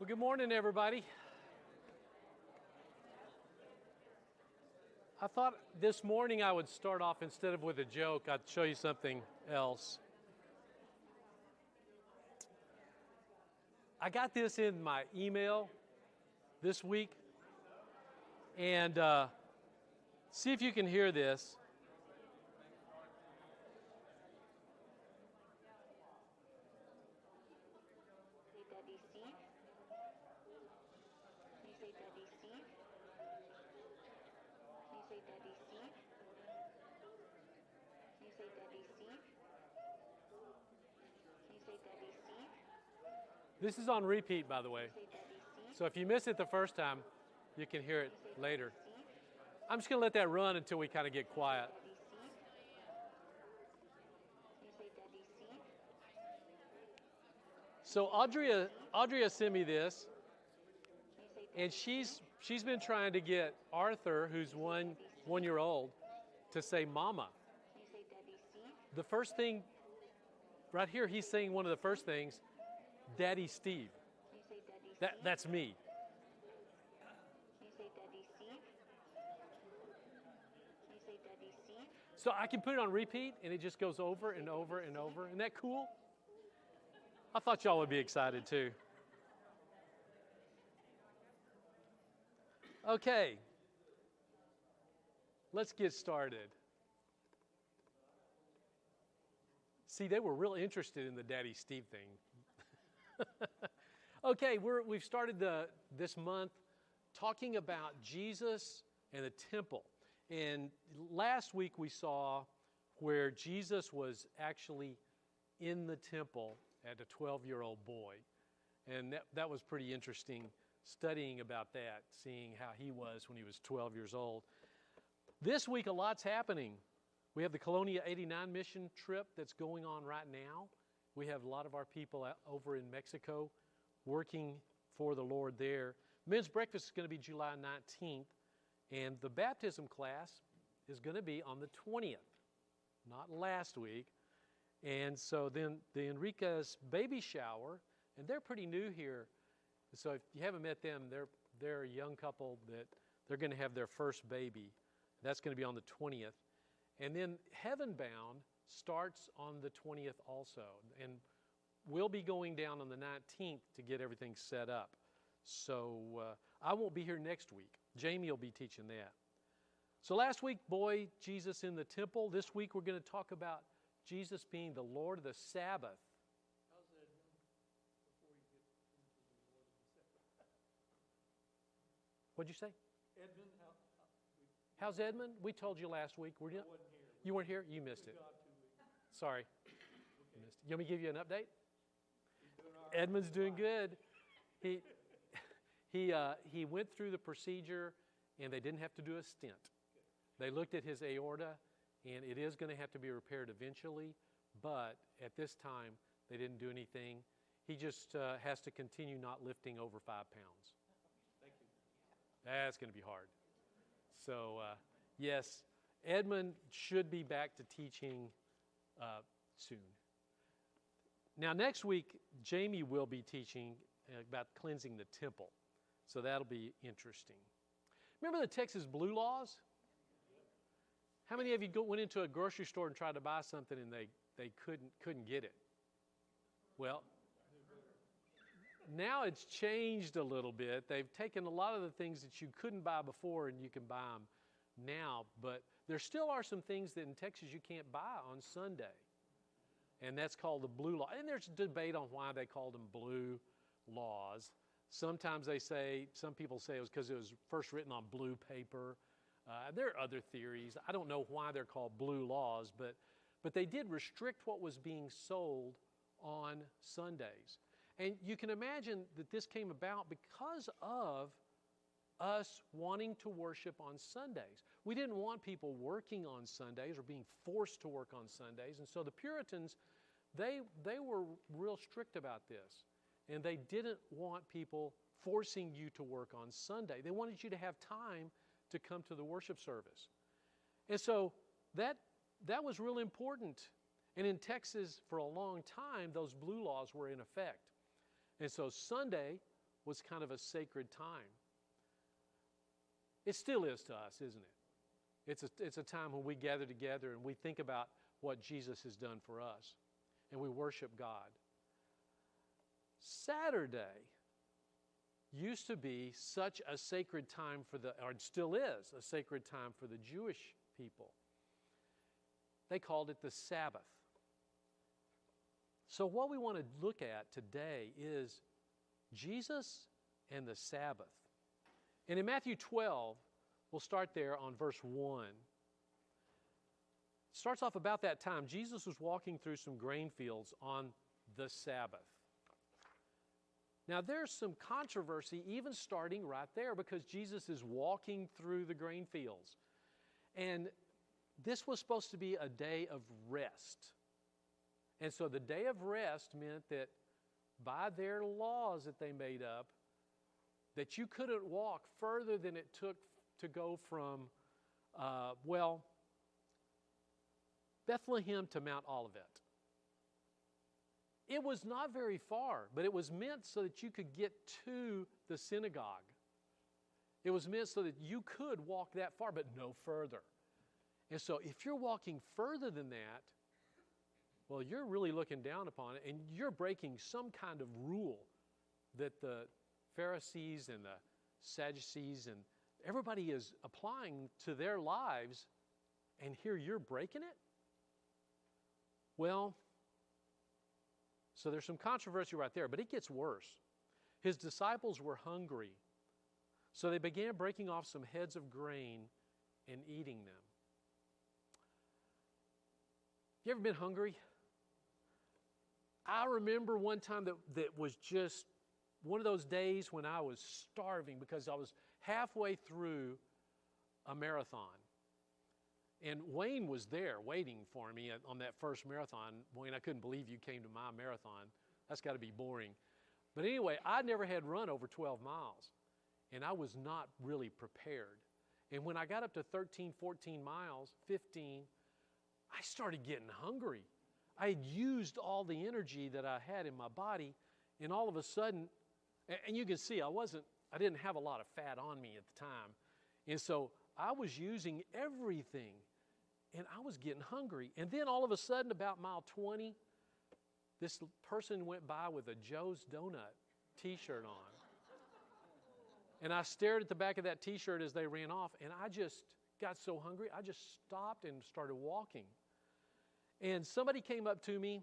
Well, good morning, everybody. I thought this morning I would start off, instead of with a joke, I'd show you something else. I got this in my email this week, and see if you can hear this. Daddy Steve? Can you say Daddy Steve? Can you say Daddy Steve? Can you say Daddy Steve? Can you say Daddy Steve? This is on repeat, by the way. Can you say Daddy Steve? So if you miss it the first time, you can hear it Can you say later. Daddy Steve? I'm just going to let that run until we kind of get quiet. Daddy Steve? Can you say Daddy Steve? So Audrey sent me this, Can you say Daddy and she's been trying to get Arthur, who's one year old, to say mama. Can you say Daddy Steve? The first thing, right here, he's saying one of the first things, Daddy Steve. Can you say Daddy Steve? That's me. Can you say Daddy Steve? Can you say Daddy Steve? So I can put it on repeat, and it just goes over and over and over. Isn't that cool? I thought y'all would be excited too. Okay, let's get started. See, they were real interested in the Daddy Steve thing. Okay, we've started this month talking about Jesus and the temple. And last week we saw where Jesus was actually in the temple at a 12-year-old boy. And that was pretty interesting, studying about that, seeing how he was when he was 12 years old. This week a lot's happening. We have the Colonia 89 mission trip that's going on right now. We have a lot of our people over in Mexico working for the Lord there. Men's breakfast is going to be July 19th, and the baptism class is going to be on the 20th, not last week. And so then the Enriquez baby shower, and they're pretty new here. So if you haven't met them, they're a young couple that they're going to have their first baby. That's going to be on the 20th. And then Heaven Bound starts on the 20th also. And we'll be going down on the 19th to get everything set up. So I won't be here next week. Jamie will be teaching that. So last week, boy, Jesus in the temple. This week we're going to talk about Jesus being the Lord of the Sabbath. How's Edmund before you get into the Lord of the Sabbath? What'd you say? Edmund, How's Edmund? We told you last week. I wasn't here. You weren't here? You missed it. God 2 weeks. Sorry. You missed it. You want me to give you an update? He's doing all right. Edmund's doing good. He went through the procedure, and they didn't have to do a stent. They looked at his aorta, and it is going to have to be repaired eventually, but at this time, they didn't do anything. He just has to continue not lifting over 5 pounds. Thank you. That's going to be hard. So, yes, Edmund should be back to teaching soon. Now, next week, Jamie will be teaching about cleansing the temple. So that'll be interesting. Remember the Texas Blue Laws? How many of you went into a grocery store and tried to buy something and they couldn't get it? Well, now it's changed a little bit. They've taken a lot of the things that you couldn't buy before and you can buy them now, but there still are some things that in Texas you can't buy on Sunday. And that's called the blue law. And there's debate on why they called them blue laws. Sometimes some people say it was because it was first written on blue paper. There are other theories. I don't know why they're called blue laws, but they did restrict what was being sold on Sundays. And you can imagine that this came about because of us wanting to worship on Sundays. We didn't want people working on Sundays or being forced to work on Sundays. And so the Puritans, they were real strict about this. And they didn't want people forcing you to work on Sunday. They wanted you to have time to come to the worship service. And so that was real important. And in Texas, for a long time, those blue laws were in effect. And so Sunday was kind of a sacred time. It still is to us, isn't it? It's a time when we gather together and we think about what Jesus has done for us, and we worship God. Saturday used to be such a sacred time or it still is a sacred time for the Jewish people. They called it the Sabbath. So what we want to look at today is Jesus and the Sabbath. And in Matthew 12, we'll start there on verse 1. It starts off about that time. Jesus was walking through some grain fields on the Sabbath. Now, there's some controversy even starting right there because Jesus is walking through the grain fields. And this was supposed to be a day of rest. And so the day of rest meant that by their laws that they made up, that you couldn't walk further than it took to go from, Bethlehem to Mount Olivet. It was not very far, but it was meant so that you could get to the synagogue. It was meant so that you could walk that far, but no further. And so if you're walking further than that, well, you're really looking down upon it, and you're breaking some kind of rule that the Pharisees and the Sadducees and everybody is applying to their lives, and here you're breaking it? Well, so there's some controversy right there, but it gets worse. His disciples were hungry, so they began breaking off some heads of grain and eating them. You ever been hungry? I remember one time that was just one of those days when I was starving because I was halfway through a marathon. And Wayne was there waiting for me on that first marathon. Wayne, I couldn't believe you came to my marathon. That's got to be boring. But anyway, I never had run over 12 miles, and I was not really prepared. And when I got up to 13, 14 miles, 15, I started getting hungry. I had used all the energy that I had in my body, and all of a sudden, and you can see I didn't have a lot of fat on me at the time. And so I was using everything, and I was getting hungry. And then all of a sudden, about mile 20, this person went by with a Joe's Donut t-shirt on. And I stared at the back of that t-shirt as they ran off, and I just got so hungry, I just stopped and started walking. And somebody came up to me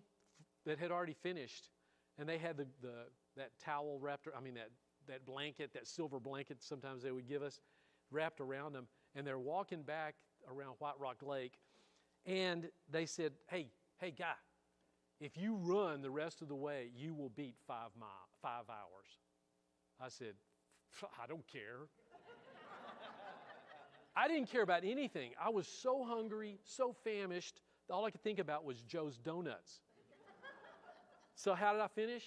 that had already finished, and they had that towel wrapped, that blanket, that silver blanket sometimes they would give us, wrapped around them, and they're walking back around White Rock Lake, and they said, hey guy, if you run the rest of the way, you will beat 5 hours. I said, I don't care. I didn't care about anything. I was so hungry, so famished, all I could think about was Joe's Donuts. So how did I finish?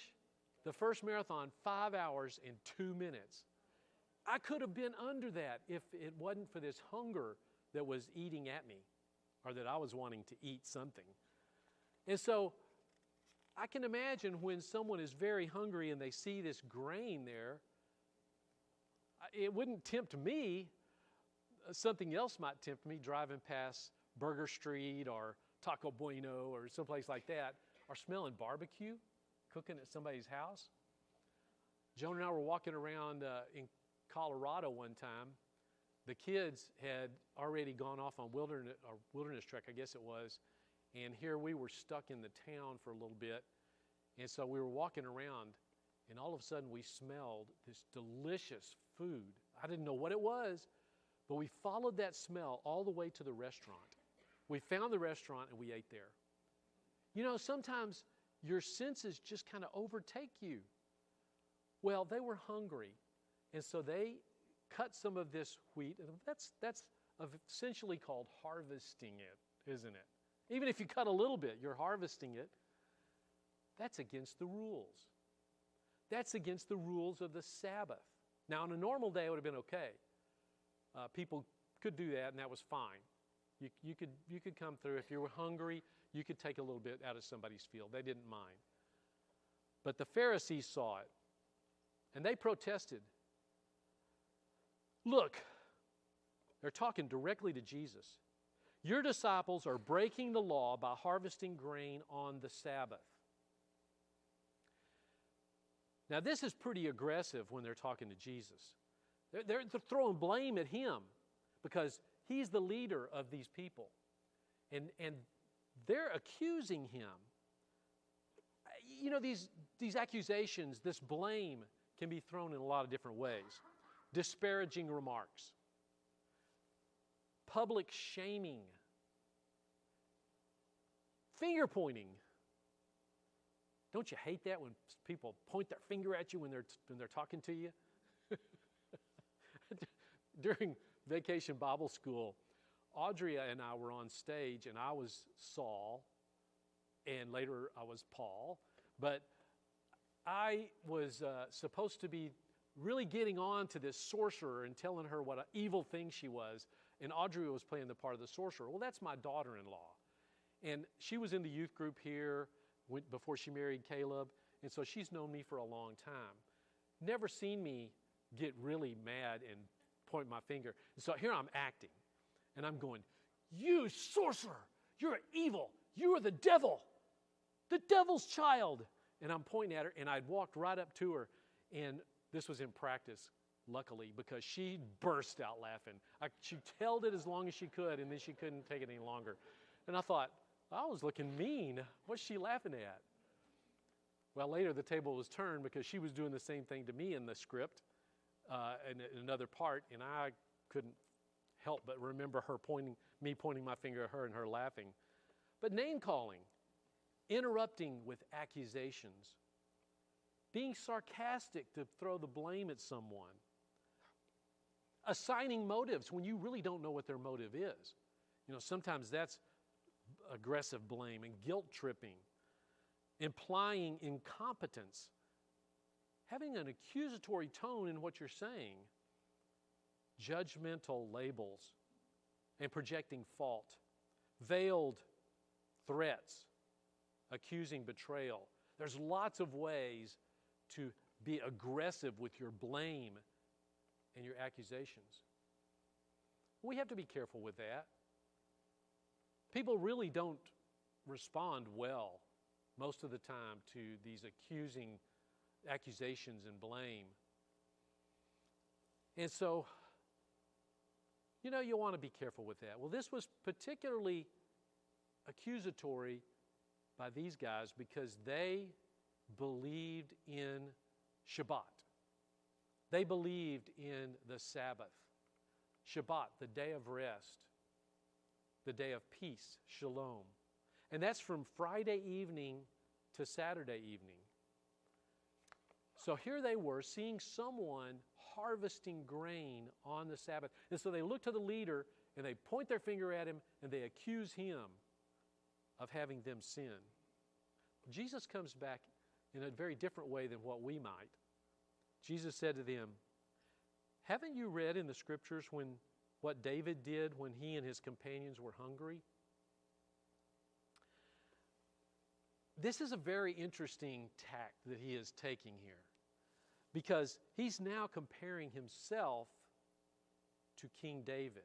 The first marathon, 5 hours and 2 minutes. I could have been under that if it wasn't for this hunger that was eating at me, or that I was wanting to eat something. And so I can imagine when someone is very hungry and they see this grain there, it wouldn't tempt me. Something else might tempt me, driving past Burger Street or Taco Bueno or someplace like that, or smelling barbecue, cooking at somebody's house. Joan and I were walking around in Colorado one time. The kids had already gone off on wilderness trek, I guess it was, and here we were stuck in the town for a little bit. And so we were walking around, and all of a sudden we smelled this delicious food. I didn't know what it was, but we followed that smell all the way to the restaurant. We found the restaurant and we ate there. You know, sometimes your senses just kind of overtake you. Well, they were hungry, and so they cut some of this wheat, and that's essentially called harvesting it, isn't it? Even if you cut a little bit, you're harvesting it. That's against the rules. That's against the rules of the Sabbath. Now, on a normal day, it would have been okay. People could do that, and that was fine. You could come through. If you were hungry, you could take a little bit out of somebody's field. They didn't mind. But the Pharisees saw it, And they protested. Look, they're talking directly to Jesus. Your disciples are breaking the law by harvesting grain on the Sabbath. Now, this is pretty aggressive when they're talking to Jesus. They're throwing blame at him because he's the leader of these people. And they're accusing him. You know, these accusations, this blame can be thrown in a lot of different ways. Disparaging remarks, public shaming, finger pointing. Don't you hate that when people point their finger at you when they're talking to you? During Vacation Bible School, Audrey and I were on stage, and I was Saul, and later I was Paul. But I was supposed to be really getting on to this sorcerer and telling her what an evil thing she was, and Audrey was playing the part of the sorcerer. Well, that's my daughter-in-law. And she was in the youth group here before she married Caleb, and so she's known me for a long time. Never seen me get really mad and point my finger. And so here I'm acting, and I'm going, you sorcerer, you're evil, you are the devil's child. And I'm pointing at her, and I'd walked right up to her, and this was in practice, luckily, because she burst out laughing. She held it as long as she could, and then she couldn't take it any longer. And I thought, I was looking mean. What's she laughing at? Well, later the table was turned because she was doing the same thing to me in the script, in another part, and I couldn't help but remember me pointing my finger at her and her laughing. But name calling, interrupting with accusations, being sarcastic to throw the blame at someone, assigning motives when you really don't know what their motive is. You know, sometimes that's aggressive blame, and guilt tripping, implying incompetence, having an accusatory tone in what you're saying, judgmental labels, and projecting fault, veiled threats, accusing betrayal. There's lots of ways to be aggressive with your blame and your accusations. We have to be careful with that. People really don't respond well most of the time to these accusing accusations and blame. And so, you know, you want to be careful with that. Well, this was particularly accusatory by these guys because they believed in Shabbat. They believed in the Sabbath. Shabbat, the day of rest, the day of peace, shalom. And that's from Friday evening to Saturday evening. So here they were seeing someone harvesting grain on the Sabbath. And so they look to the leader and they point their finger at him and they accuse him of having them sin. Jesus comes back in a very different way than what we might. Jesus said to them, haven't you read in the scriptures what David did when he and his companions were hungry? This is a very interesting tack that he is taking here, because he's now comparing himself to King David.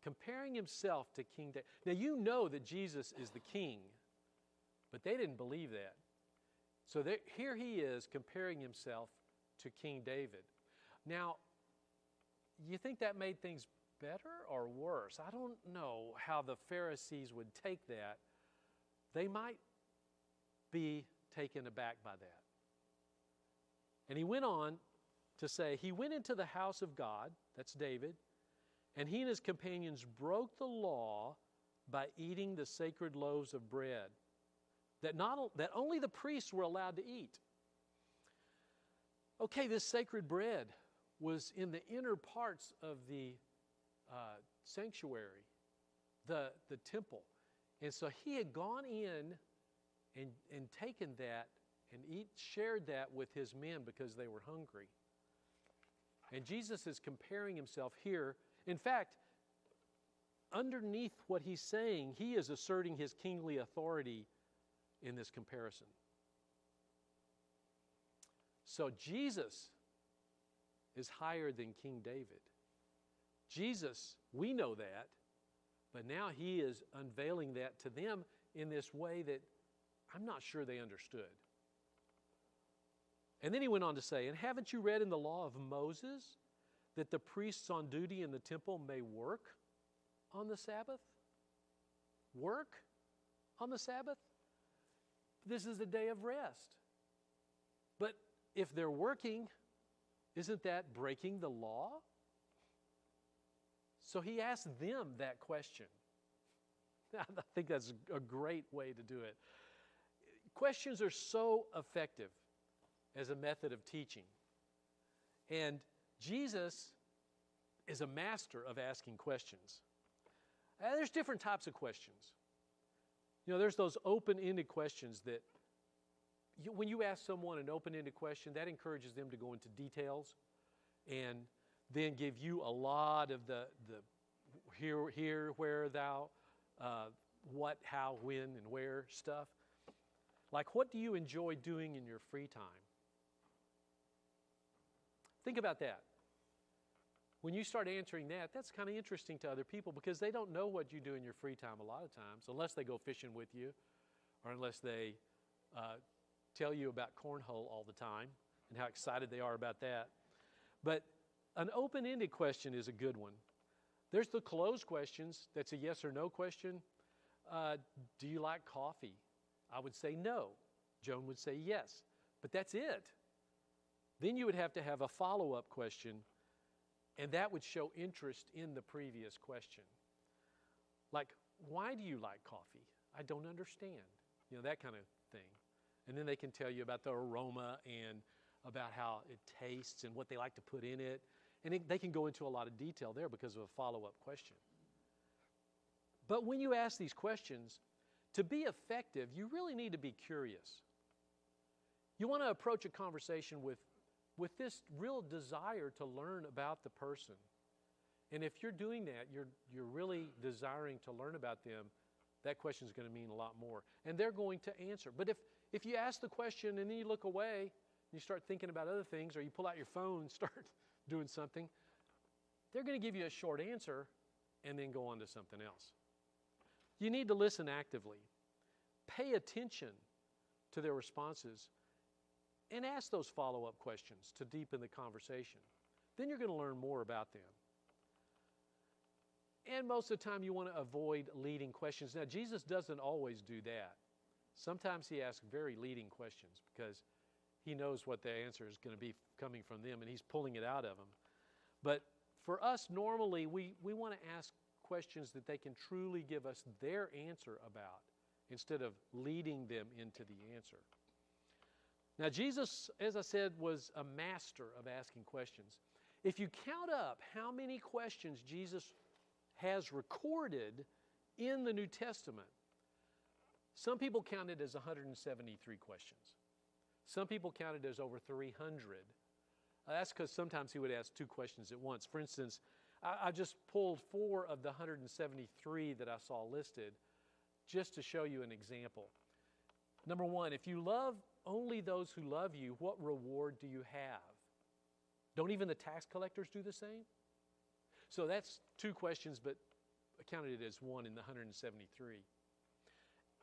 Comparing himself to King David. Now you know that Jesus is the king, but they didn't believe that. So here he is comparing himself to King David. Now, you think that made things better or worse? I don't know how the Pharisees would take that. They might be taken aback by that. And he went on to say, he went into the house of God, that's David, and he and his companions broke the law by eating the sacred loaves of bread that only the priests were allowed to eat. Okay, this sacred bread was in the inner parts of the sanctuary, the temple. And so he had gone in and taken that and shared that with his men because they were hungry. And Jesus is comparing himself here. In fact, underneath what he's saying, he is asserting his kingly authority in this comparison. So Jesus is higher than King David. Jesus, we know that, but now he is unveiling that to them in this way that I'm not sure they understood. And then he went on to say, and haven't you read in the law of Moses that the priests on duty in the temple may work on the Sabbath? Work on the Sabbath? This is a day of rest. But if they're working, isn't that breaking the law? So he asked them that question. I think that's a great way to do it. Questions are so effective as a method of teaching. And Jesus is a master of asking questions. There's different types of questions. You know, there's those open-ended questions that when you ask someone an open-ended question, that encourages them to go into details and then give you a lot of the here, where, thou, what, how, when, and where stuff. Like, what do you enjoy doing in your free time? Think about that. When you start answering that, that's kind of interesting to other people because they don't know what you do in your free time a lot of times, unless they go fishing with you or unless they tell you about cornhole all the time and how excited they are about that. But an open-ended question is a good one. There's the closed questions. That's a yes or no question. Do you like coffee? I would say no. Joan would say yes. But that's it. Then you would have to have a follow-up question, and that would show interest in the previous question. Like, why do you like coffee? I don't understand. You know, that kind of thing. And then they can tell you about the aroma and about how it tastes and what they like to put in it. And they can go into a lot of detail there because of a follow-up question. But when you ask these questions, to be effective, you really need to be curious. You want to approach a conversation with this real desire to learn about the person. And if you're doing that, you're really desiring to learn about them, that question is going to mean a lot more. And they're going to answer. But if you ask the question and then you look away, and you start thinking about other things, or you pull out your phone and start doing something, they're going to give you a short answer and then go on to something else. You need to listen actively. Pay attention to their responses and ask those follow-up questions to deepen the conversation. Then you're going to learn more about them. And most of the time you want to avoid leading questions. Now, Jesus doesn't always do that. Sometimes he asks very leading questions because he knows what the answer is going to be coming from them and he's pulling it out of them. But for us, normally, we want to ask questions that they can truly give us their answer about instead of leading them into the answer. Now, Jesus, as I said, was a master of asking questions. If you count up how many questions Jesus has recorded in the New Testament, some people count it as 173 questions. Some people count it as over 300. That's because sometimes he would ask two questions at once. For instance, I just pulled 4 of the 173 that I saw listed just to show you an example. Number 1, if you love only those who love you, what reward do you have? Don't even the tax collectors do the same? So that's 2 questions, but I counted it as 1 in the 173.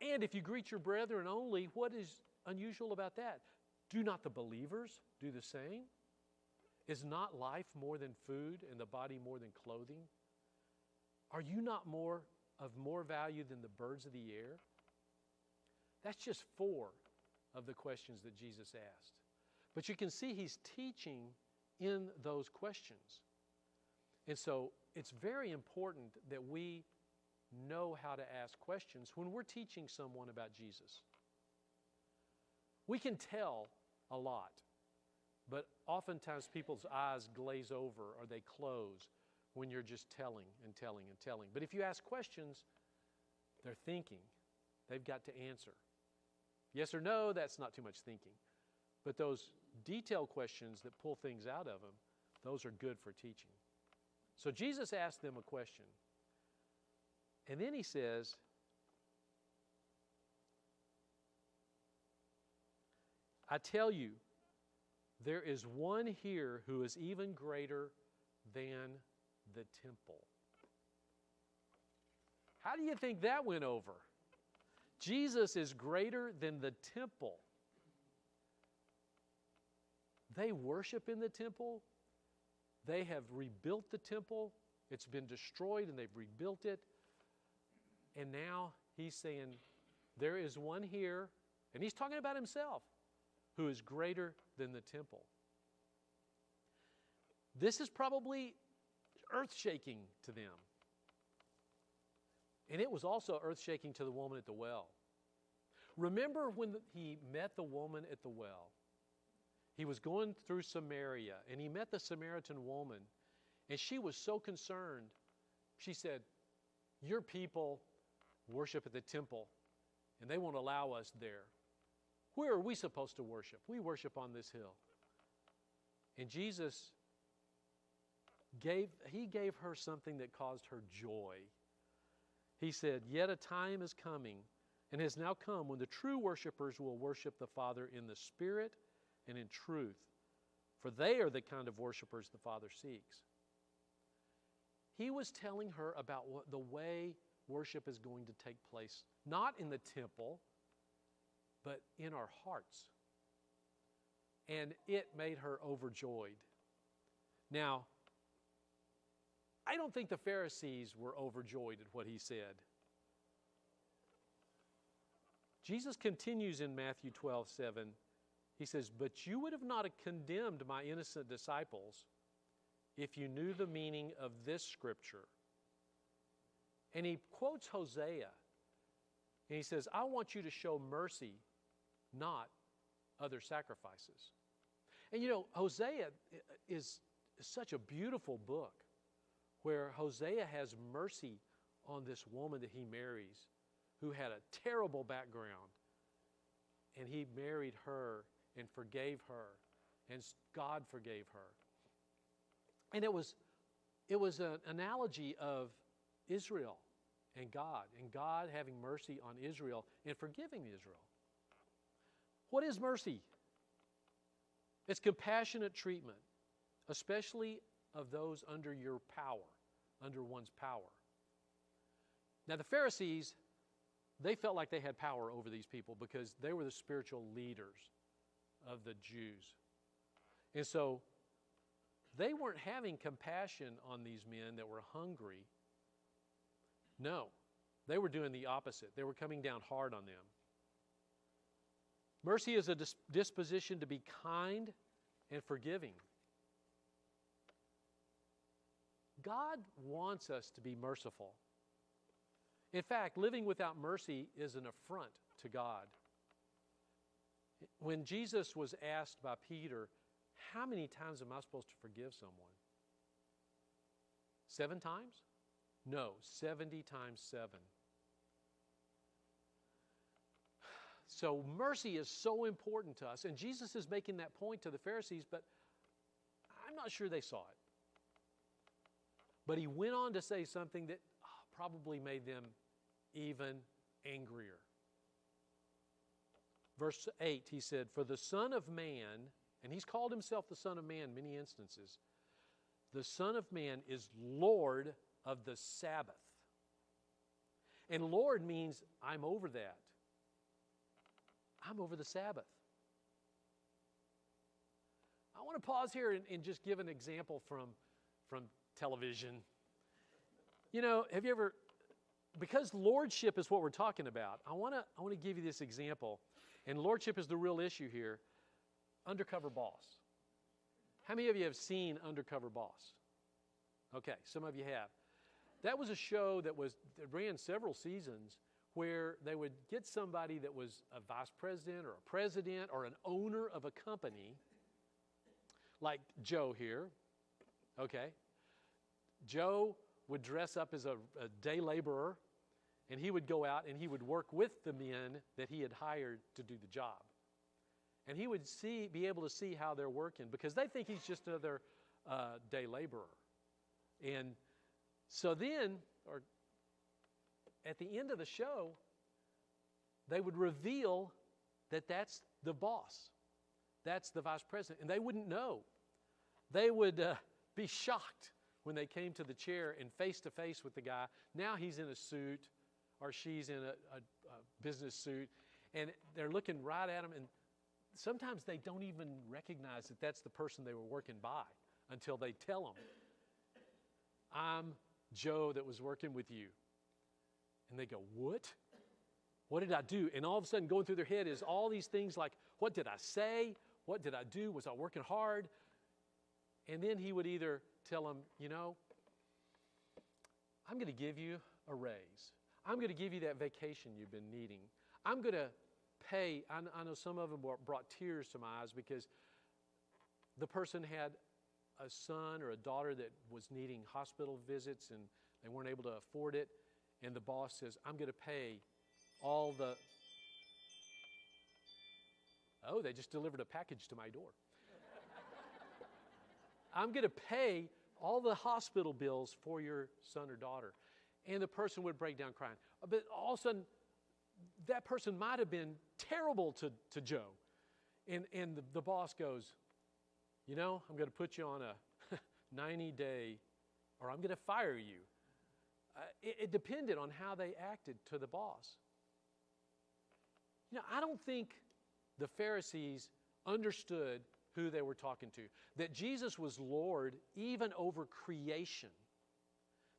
And if you greet your brethren only, what is unusual about that? Do not the believers do the same? Is not life more than food and the body more than clothing? Are you not of more value than the birds of the air? That's just 4 of the questions that Jesus asked. But you can see he's teaching in those questions. And so it's very important that we know how to ask questions when we're teaching someone about Jesus. We can tell a lot, but oftentimes people's eyes glaze over or they close when you're just telling and telling and telling. But if you ask questions, they're thinking. They've got to answer. Yes or no, that's not too much thinking. But those detailed questions that pull things out of them, those are good for teaching. So Jesus asked them a question. And then he says, I tell you, there is one here who is even greater than the temple. How do you think that went over? Jesus is greater than the temple. They worship in the temple. They have rebuilt the temple. It's been destroyed and they've rebuilt it. And now he's saying, there is one here, and he's talking about himself, who is greater than the temple. This is probably earth-shaking to them. And it was also earth-shaking to the woman at the well. Remember when he met the woman at the well? He was going through Samaria, and he met the Samaritan woman, and she was so concerned. She said, your people worship at the temple, and they won't allow us there. Where are we supposed to worship? We worship on this hill. And Jesus gave her something that caused her joy. He said, yet a time is coming and has now come when the true worshipers will worship the Father in the Spirit and in truth, for they are the kind of worshipers the Father seeks. He was telling her about the way worship is going to take place, not in the temple, but in our hearts. And it made her overjoyed. Now, I don't think the Pharisees were overjoyed at what he said. Jesus continues in Matthew 12:7. He says, but you would have not condemned my innocent disciples if you knew the meaning of this scripture. And he quotes Hosea. And he says, I want you to show mercy, not other sacrifices. And you know, Hosea is such a beautiful book where Hosea has mercy on this woman that he marries who had a terrible background. And he married her and forgave her, and God forgave her. And it was an analogy of Israel and God having mercy on Israel and forgiving Israel. What is mercy? It's compassionate treatment, especially of those under your power, under one's power. Now the Pharisees, they felt like they had power over these people because they were the spiritual leaders of the Jews. And so they weren't having compassion on these men that were hungry. No, they were doing the opposite. They were coming down hard on them. Mercy is a disposition to be kind and forgiving. God wants us to be merciful. In fact, living without mercy is an affront to God. When Jesus was asked by Peter, how many times am I supposed to forgive someone? 7 times? No, 70 times 7. So mercy is so important to us. And Jesus is making that point to the Pharisees, but I'm not sure they saw it. But he went on to say something that probably made them even angrier. Verse 8, he said, for the Son of Man, and he's called himself the Son of Man many instances, the Son of Man is Lord of the Sabbath. And Lord means I'm over that. I'm over the Sabbath. I want to pause here and just give an example from television. You know, have you ever, because lordship is what we're talking about, I want to give you this example. And lordship is the real issue here. Undercover Boss. How many of you have seen Undercover Boss? Okay, some of you have. That was a show that ran several seasons where they would get somebody that was a vice president or a president or an owner of a company, like Joe here. Okay. Joe would dress up as a day laborer, and he would go out and he would work with the men that he had hired to do the job. And he would be able to see how they're working because they think he's just another day laborer. And so then, or at the end of the show, they would reveal that that's the boss. That's the vice president. And they wouldn't know. They would be shocked when they came to the chair and face to face with the guy. Now he's in a suit, or she's in a business suit, and they're looking right at him, and sometimes they don't even recognize that that's the person they were working by until they tell them, I'm Joe that was working with you. And they go, what? What did I do? And all of a sudden going through their head is all these things like, what did I say? What did I do? Was I working hard? And then he would either tell them, you know, I'm going to give you a raise. I'm going to give you that vacation you've been needing. I'm going to pay. I know some of them brought tears to my eyes because the person had a son or a daughter that was needing hospital visits and they weren't able to afford it. And the boss says, I'm going to pay all the... Oh, they just delivered a package to my door. I'm going to pay all the hospital bills for your son or daughter. And the person would break down crying. But all of a sudden, that person might have been terrible to Joe. And the boss goes, you know, I'm going to put you on a 90-day, or I'm going to fire you. It depended on how they acted to the boss. You know, I don't think the Pharisees understood who they were talking to. That Jesus was Lord even over creation.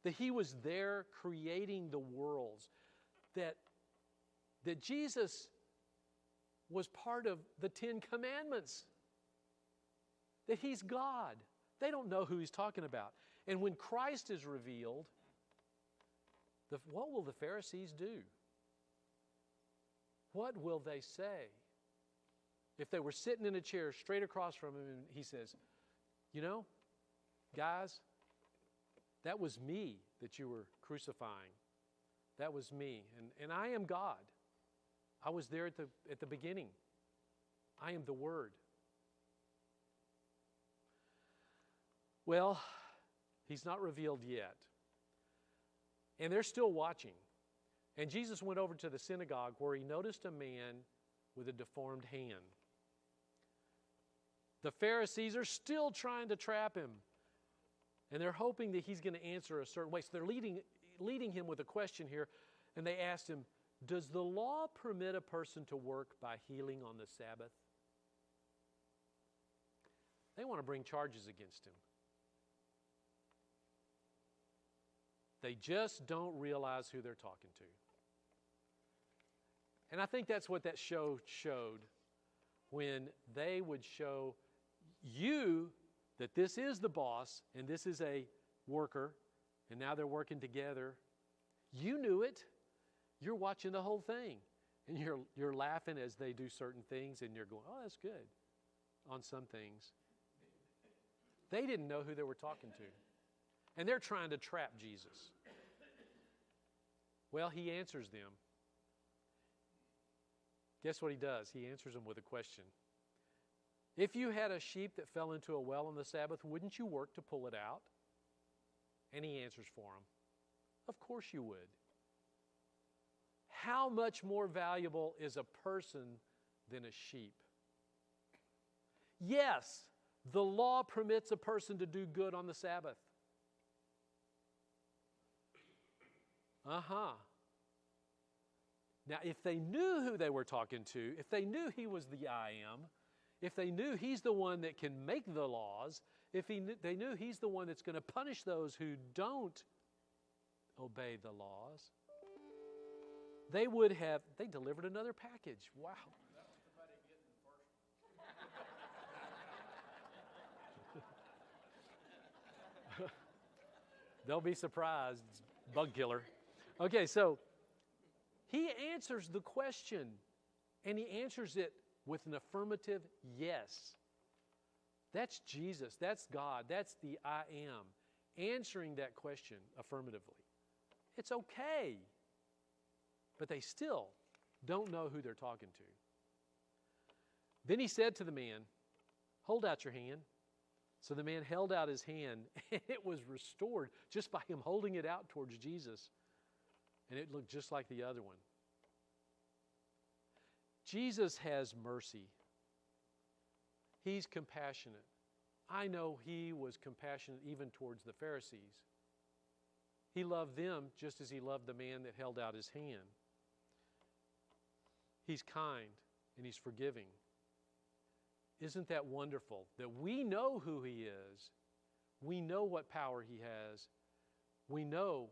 That he was there creating the worlds. That Jesus was part of the 10 Commandments. That he's God. They don't know who he's talking about. And when Christ is revealed, what will the Pharisees do? What will they say? If they were sitting in a chair straight across from him and he says, you know, guys, that was me that you were crucifying. That was me. And I am God. I was there at the beginning. I am the Word. Well, he's not revealed yet. And they're still watching. And Jesus went over to the synagogue where he noticed a man with a deformed hand. The Pharisees are still trying to trap him. And they're hoping that he's going to answer a certain way. So they're leading him with a question here. And they asked him, does the law permit a person to work by healing on the Sabbath? They want to bring charges against him. They just don't realize who they're talking to. And I think that's what that show showed when they would show you that this is the boss and this is a worker and now they're working together. You knew it. You're watching the whole thing and you're laughing as they do certain things and you're going, oh, that's good on some things. They didn't know who they were talking to. And they're trying to trap Jesus. Well, he answers them. Guess what he does? He answers them with a question. If you had a sheep that fell into a well on the Sabbath, wouldn't you work to pull it out? And he answers for him. Of course you would. How much more valuable is a person than a sheep? Yes, the law permits a person to do good on the Sabbath. Now, if they knew who they were talking to, if they knew he was the I am, if they knew he's the one that can make the laws, if they knew he's the one that's going to punish those who don't obey the laws, they delivered another package. Wow. They'll be surprised. It's bug killer. Okay, so he answers the question, and he answers it with an affirmative yes. That's Jesus. That's God. That's the I am. Answering that question affirmatively. It's okay. But they still don't know who they're talking to. Then he said to the man, hold out your hand. So the man held out his hand, and it was restored just by him holding it out towards Jesus. And it looked just like the other one. Jesus has mercy. He's compassionate. I know he was compassionate even towards the Pharisees. He loved them just as he loved the man that held out his hand. He's kind and he's forgiving. Isn't that wonderful that we know who he is? We know what power he has. We know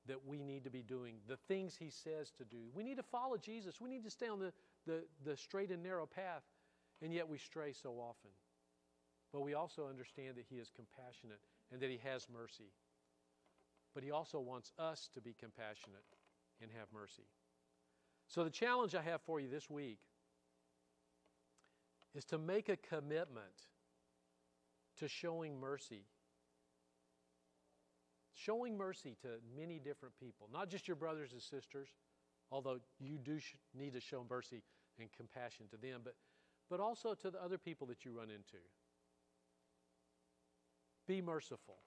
that we need to be doing the things he says to do. We need to follow Jesus. We need to stay on the straight and narrow path, and yet we stray so often. But we also understand that he is compassionate and that he has mercy. But he also wants us to be compassionate and have mercy. So the challenge I have for you this week is to make a commitment to showing mercy. Showing mercy to many different people, not just your brothers and sisters, although you do need to show mercy and compassion to them, but also to the other people that you run into. Be merciful.